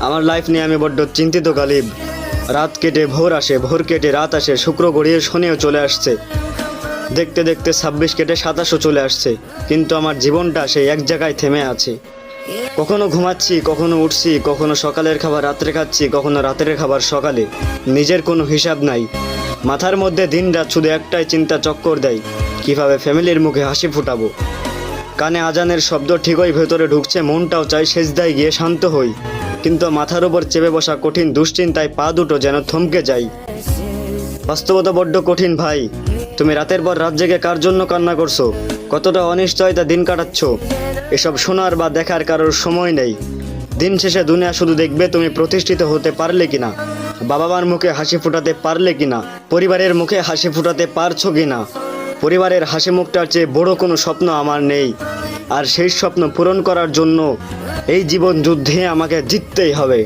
আমার লাইফ নিয়ে আমি বড্ড চিন্তিত গালিব। রাত কেটে ভোর আসে, ভোর কেটে রাত আসে, শুক্র গড়িয়ে শনিও চলে আসছে, দেখতে দেখতে 26 কেটে 27ও চলে আসছে, কিন্তু আমার জীবনটা সেই এক জায়গায় থেমে আছে। কখনো ঘুমাচ্ছি, কখনো উঠছি, কখনো সকালের খাবার রাত্রে খাচ্ছি, কখনো রাতের খাবার সকালে। নিজের কোনো হিসাব নাই। মাথার মধ্যে দিন রাত শুধু একটাই চিন্তা চক্কর দেয়, কিভাবে ফ্যামিলির মুখে হাসি ফুটাবো। কানে আজানের শব্দ ঠিকই ভেতরে ঢুকছে, মনটাও চাই সেজদায় গিয়ে শান্ত হই, কিন্তু মাথার উপর চেপে বসা কঠিন দুশ্চিন্তায় পা দুটো যেন থমকে যায়। বাস্তবতা বড্ড কঠিন ভাই। তুমি রাতের পর রাত জেগে কার জন্য কান্না করছো, কতটা অনিশ্চয়তা দিন কাটাচ্ছ, এসব শোনার বা দেখার কারোর সময় নেই। দিন শেষে দুনিয়া শুধু দেখবে তুমি প্রতিষ্ঠিত হতে পারলে কিনা, বাবা মার মুখে হাসি ফুটাতে পারলে কিনা, পরিবারের মুখে হাসি ফুটাতে পারছো কিনা। পরিবারের হাসি মুখটার চেয়ে বড় কোনো স্বপ্ন আমার নেই, আর সেই স্বপ্ন পূরণ করার জন্য এই জীবন যুদ্ধে আমাকে জিততেই হবে।